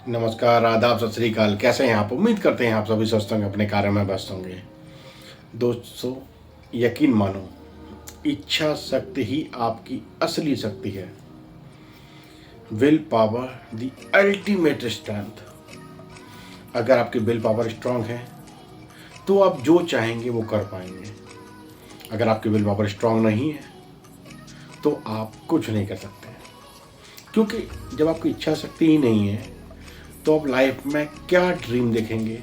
नमस्कार, आदाब, सत श्री अकाल। कैसे हैं आप? उम्मीद करते हैं आप सभी स्वस्थ होंगे, अपने कार्य में व्यस्त होंगे। दोस्तों, यकीन मानो, इच्छा शक्ति ही आपकी असली शक्ति है। Will power the ultimate strength. अगर आपकी विल पावर स्ट्रांग है तो आप जो चाहेंगे वो कर पाएंगे। अगर आपकी विल पावर स्ट्रांग नहीं है तो आप कुछ नहीं कर सकते, क्योंकि जब आपकी इच्छा शक्ति ही नहीं है तो आप लाइफ में क्या ड्रीम देखेंगे,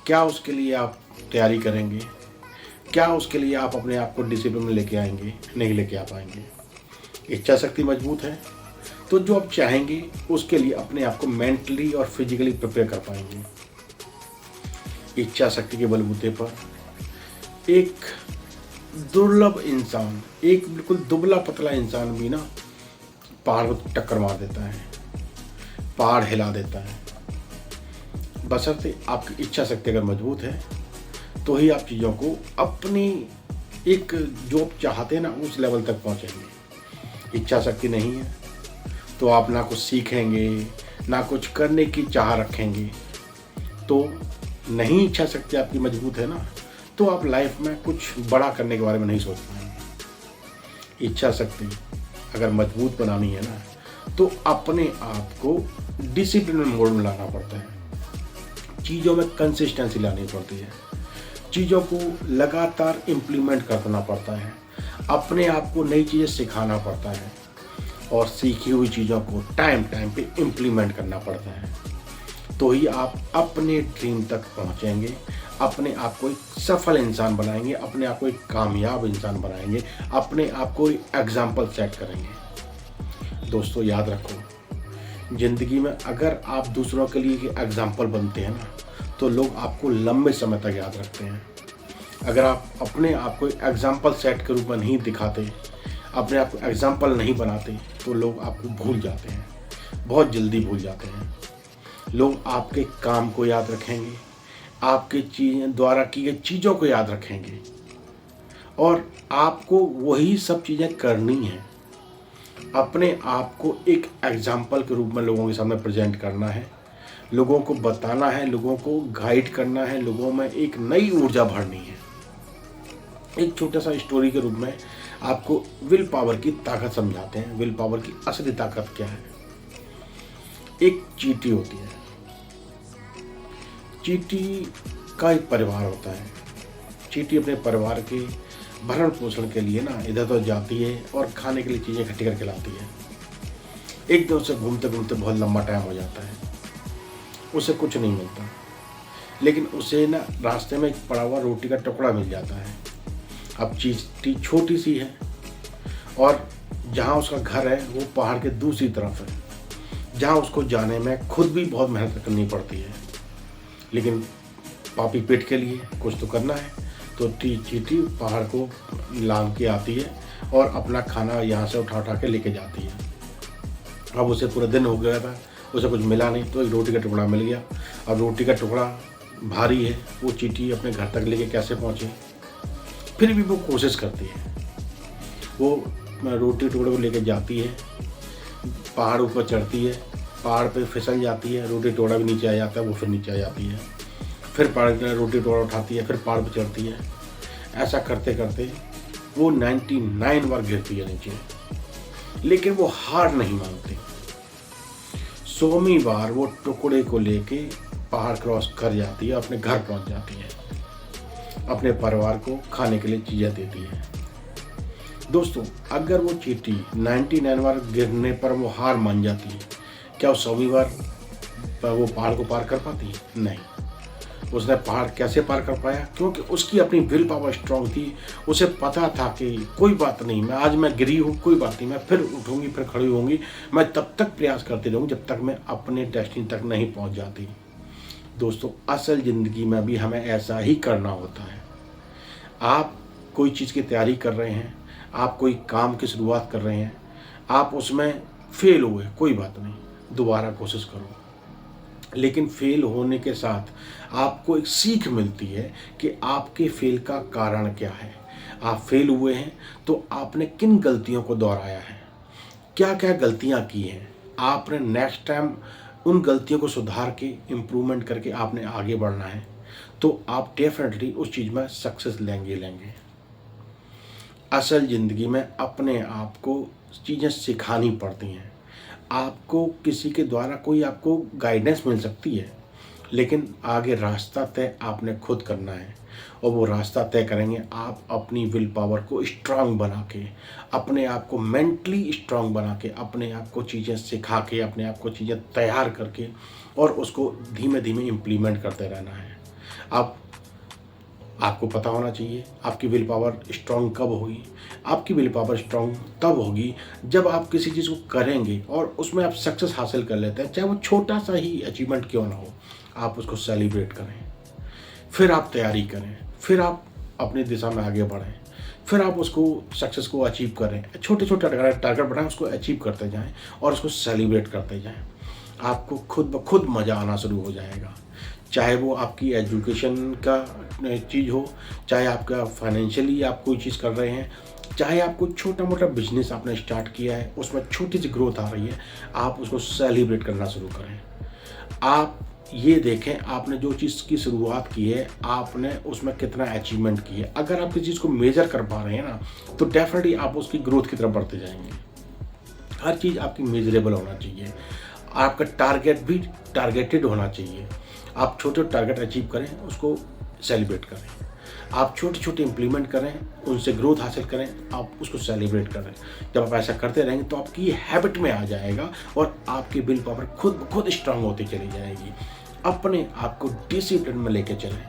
क्या उसके लिए आप तैयारी करेंगे, क्या उसके लिए आप अपने आप को डिसिप्लिन में लेके आएंगे? नहीं लेके आ पाएंगे। इच्छा शक्ति मजबूत है तो जो आप चाहेंगे उसके लिए अपने आप को मेंटली और फिजिकली प्रिपेयर कर पाएंगे। इच्छा शक्ति के बलबूते पर एक दुर्लभ इंसान, एक बिल्कुल दुबला पतला इंसान भी ना पहाड़ को टक्कर मार देता है, पहाड़ हिला देता है। बशर्ते आपकी इच्छा शक्ति अगर मजबूत है तो ही आप चीज़ों को अपनी एक जो आप चाहते हैं ना उस लेवल तक पहुंचेंगे। इच्छा शक्ति नहीं है तो आप ना कुछ सीखेंगे, ना कुछ करने की चाह रखेंगे। तो नहीं इच्छा शक्ति आपकी मजबूत है ना, तो आप लाइफ में कुछ बड़ा करने के बारे में नहीं सोच पाएंगे। इच्छा शक्ति अगर मजबूत बनानी है ना तो अपने आप को डिसिप्लिन मोड में लाना पड़ता है, चीज़ों में कंसिस्टेंसी लानी पड़ती है, चीज़ों को लगातार इम्प्लीमेंट करना पड़ता है, अपने आप को नई चीज़ें सिखाना पड़ता है और सीखी हुई चीज़ों को टाइम टाइम पे इम्प्लीमेंट करना पड़ता है। तो ही आप अपने ड्रीम तक पहुंचेंगे, अपने आप को एक सफल इंसान बनाएंगे, अपने आप को एक कामयाब इंसान बनाएंगे, अपने आप को एक एग्जाम्पल सेट करेंगे। दोस्तों, याद रखो, ज़िंदगी में अगर आप दूसरों के लिए एग्जाम्पल बनते हैं ना तो लोग आपको लंबे समय तक याद रखते हैं। अगर आप अपने आप को एग्जाम्पल सेट के रूप में नहीं दिखाते, अपने आप को एग्जाम्पल नहीं बनाते, तो लोग आपको भूल जाते हैं, बहुत जल्दी भूल जाते हैं। लोग आपके काम को याद रखेंगे, आपके द्वारा की गई चीज़ों को याद रखेंगे और आपको वही सब चीज़ें करनी हैं। अपने आप को एक एग्जाम्पल के रूप में लोगों के सामने प्रेजेंट करना है, लोगों को बताना है, लोगों को गाइड करना है, लोगों में एक नई ऊर्जा भरनी है। एक छोटा सा स्टोरी के रूप में आपको विल पावर की ताकत समझाते हैं। विल पावर की असली ताकत क्या है? एक चींटी होती है, चींटी का एक परिवार होता है। चींटी अपने परिवार के भरण पोषण के लिए ना इधर उधर जाती है और खाने के लिए चीज़ें इकट्ठी करके लाती है। एक दिन उसे घूमते घूमते बहुत लंबा टाइम हो जाता है, उसे कुछ नहीं मिलता, लेकिन उसे ना रास्ते में एक पड़ा हुआ रोटी का टुकड़ा मिल जाता है। अब चींटी छोटी सी है और जहाँ उसका घर है वो पहाड़ के दूसरी तरफ है, जहाँ उसको जाने में खुद भी बहुत मेहनत करनी पड़ती है, लेकिन पापी पेट के लिए कुछ तो करना है। तो चींटी पहाड़ को लांघ के आती है और अपना खाना यहाँ से उठा के लेके जाती है। अब उसे पूरा दिन हो गया था, उसे कुछ मिला नहीं, तो एक रोटी का टुकड़ा मिल गया। अब रोटी का टुकड़ा भारी है, वो चींटी अपने घर तक लेके कैसे पहुँचे? फिर भी वो कोशिश करती है, वो रोटी टुकड़े को लेके जाती है, पहाड़ ऊपर चढ़ती है, पहाड़ पे फिसल जाती है, रोटी टुकड़ा भी नीचे आ जाता है, वो फिर नीचे आ जाती है, फिर पहाड़ रोटी टुकड़ा उठाती है, फिर पहाड़ पे चढ़ती है। ऐसा करते करते वो 99 बार गिरती है नीचे, लेकिन वो हार नहीं मानती। 100वीं बार वो टुकड़े को लेके पहाड़ क्रॉस कर जाती है, अपने घर पहुंच जाती है, अपने परिवार को खाने के लिए चीज़ें देती है। दोस्तों, अगर वो चींटी 99 बार गिरने पर वो हार मान जाती है, क्या वो 100वीं बार वो पहाड़ को पार कर पाती है? नहीं। उसने पहाड़ कैसे पार कर पाया? क्योंकि उसकी अपनी विल पावर स्ट्रांग थी। उसे पता था कि कोई बात नहीं, मैं गिरी हूँ, कोई बात नहीं, मैं फिर उठूँगी, फिर खड़ी होंगी, मैं तब तक प्रयास करती रहूँगी जब तक मैं अपने डेस्टिनी तक नहीं पहुँच जाती। दोस्तों, असल ज़िंदगी में भी हमें ऐसा ही करना होता है। आप कोई चीज़ की तैयारी कर रहे हैं, आप कोई काम की शुरुआत कर रहे हैं, आप उसमें फेल हुए, कोई बात नहीं, दोबारा कोशिश करो। लेकिन फेल होने के साथ आपको एक सीख मिलती है कि आपके फेल का कारण क्या है। आप फेल हुए हैं तो आपने किन गलतियों को दोहराया है, क्या क्या गलतियां की हैं, आपने नेक्स्ट टाइम उन गलतियों को सुधार के इम्प्रूवमेंट करके आपने आगे बढ़ना है, तो आप डेफिनेटली उस चीज़ में सक्सेस लेंगे ही लेंगे। असल ज़िंदगी में अपने आप को चीज़ें सिखानी पड़ती हैं। आपको किसी के द्वारा कोई आपको गाइडेंस मिल सकती है, लेकिन आगे रास्ता तय आपने खुद करना है। और वो रास्ता तय करेंगे आप अपनी विल पावर को स्ट्रांग बना के, अपने आप को मेंटली स्ट्रांग बना के, अपने आप को चीज़ें सिखा के, अपने आप को चीज़ें तैयार करके, और उसको धीमे धीमे इम्प्लीमेंट करते रहना है। आप आपको पता होना चाहिए आपकी विल पावर स्ट्रांग कब होगी। आपकी विल पावर स्ट्रांग तब होगी जब आप किसी चीज़ को करेंगे और उसमें आप सक्सेस हासिल कर लेते हैं, चाहे वो छोटा सा ही अचीवमेंट क्यों ना हो। आप उसको सेलिब्रेट करें, फिर आप तैयारी करें, फिर आप अपनी दिशा में आगे बढ़ें, फिर आप उसको सक्सेस को अचीव करें। छोटे छोटे टारगेट बनाएं, उसको अचीव करते जाएं और उसको सेलिब्रेट करते जाएं। आपको खुद ब खुद मज़ा आना शुरू हो जाएगा। चाहे वो आपकी एजुकेशन का चीज़ हो, चाहे आपका फाइनेंशियली आप कोई चीज़ कर रहे हैं, चाहे आपको छोटा मोटा बिजनेस आपने स्टार्ट किया है, उसमें छोटी सी ग्रोथ आ रही है, आप उसको सेलिब्रेट करना शुरू करें। आप ये देखें आपने जो चीज़ की शुरुआत की है, आपने उसमें कितना अचीवमेंट किया है। अगर आप किसी चीज़ को मेजर कर पा रहे हैं ना, तो डेफिनेटली आप उसकी ग्रोथ की तरफ बढ़ते जाएंगे। हर चीज़ आपकी मेजरेबल होना चाहिए। आपका टारगेट भी टारगेटेड होना चाहिए। आप छोटे टारगेट अचीव करें, उसको सेलिब्रेट करें। आप छोटे छोटे इम्प्लीमेंट करें, उनसे ग्रोथ हासिल करें, आप उसको सेलिब्रेट करें। जब आप ऐसा करते रहेंगे तो आपकी हैबिट में आ जाएगा और आपकी विल पावर खुद ब खुद स्ट्रांग होती चली जाएगी। अपने आप को डिसिप्लिन में लेके चलें।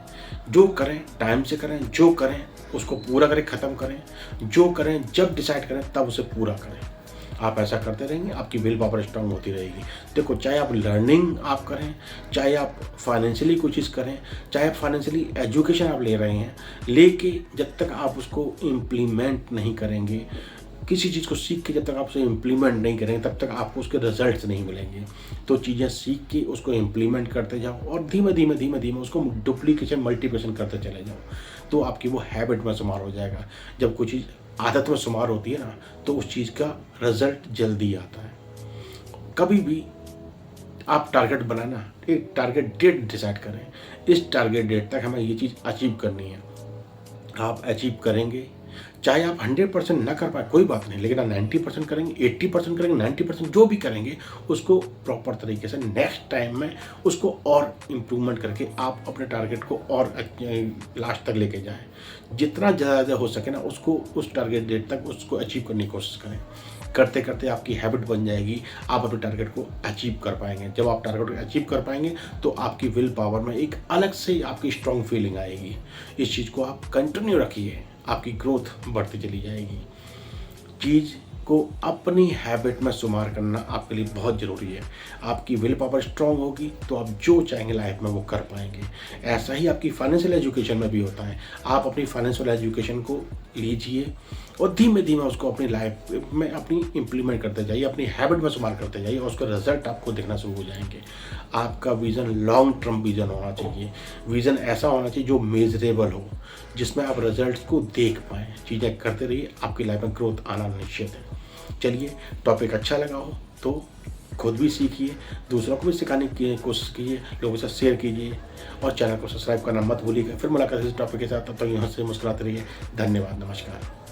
जो करें टाइम से करें, जो करें उसको पूरा करें, ख़त्म करें। जो करें जब डिसाइड करें तब उसे पूरा करें। आप ऐसा करते रहेंगे, आपकी विल पावर स्ट्रांग होती रहेगी। देखो, चाहे आप लर्निंग आप करें, चाहे आप फाइनेंशियली कोई चीज़ करें, चाहे आप फाइनेंशियली एजुकेशन आप ले रहे हैं, लेके जब तक आप उसको इम्प्लीमेंट नहीं करेंगे, किसी चीज़ को सीख के जब तक आप उसे इम्प्लीमेंट नहीं करेंगे, तब तक आपको उसके रिजल्ट्स नहीं मिलेंगे। तो चीज़ें सीख के उसको इम्प्लीमेंट करते जाओ और धीमे धीमे धीमे धीमे उसको डुप्लीकेशन मल्टीप्लिकेशन करते चले जाओ, तो आपकी वो हैबिट में शुमार हो जाएगा। जब कोई चीज़ आदत में शुमार होती है ना, तो उस चीज़ का रिजल्ट जल्दी आता है। कभी भी आप टारगेट बनाना, एक टारगेट डेट डिसाइड करें, इस टारगेट डेट तक हमें ये चीज़ अचीव करनी है। आप अचीव करेंगे, चाहे आप 100% ना कर पाए कोई बात नहीं, लेकिन आप 90% करेंगे, 80% करेंगे, 90% जो भी करेंगे, उसको प्रॉपर तरीके से नेक्स्ट टाइम में उसको और इम्प्रूवमेंट करके आप अपने टारगेट को और लास्ट तक लेके जाएं। जितना ज़्यादा हो सके ना, उसको उस टारगेट डेट तक उसको अचीव करने की कोशिश करें। करते करते आपकी हैबिट बन जाएगी, आप अपने टारगेट को अचीव कर पाएंगे। जब आप टारगेट को अचीव कर पाएंगे तो आपकी विल पावर में एक अलग से आपकी स्ट्रॉन्ग फीलिंग आएगी। इस चीज़ को आप कंटिन्यू रखिए, आपकी ग्रोथ बढ़ती चली जाएगी। चीज़ को अपनी हैबिट में शुमार करना आपके लिए बहुत ज़रूरी है। आपकी विल पावर स्ट्रांग होगी तो आप जो चाहेंगे लाइफ में वो कर पाएंगे। ऐसा ही आपकी फाइनेंशियल एजुकेशन में भी होता है। आप अपनी फाइनेंशियल एजुकेशन को लीजिए और धीमे धीमे उसको अपनी लाइफ में अपनी इम्प्लीमेंट करते जाइए, अपनी हैबिट में शुमार करते जाइए और उसका रिजल्ट आपको दिखना शुरू हो जाएंगे। आपका विज़न लॉन्ग टर्म विज़न होना चाहिए। विज़न ऐसा होना चाहिए जो मेजरेबल हो, जिसमें आप रिजल्ट को देख पाएँ। चीज़ें करते रहिए, आपकी लाइफ में ग्रोथ आना निश्चित है। चलिए, टॉपिक अच्छा लगा हो तो खुद भी सीखिए, दूसरों को भी सिखाने की कोशिश कीजिए, लोगों के साथ शेयर कीजिए और चैनल को सब्सक्राइब करना मत भूलिएगा। फिर मुलाकात इस टॉपिक के साथ, तब तक यहाँ से मुस्कुराते रहिए। धन्यवाद, नमस्कार।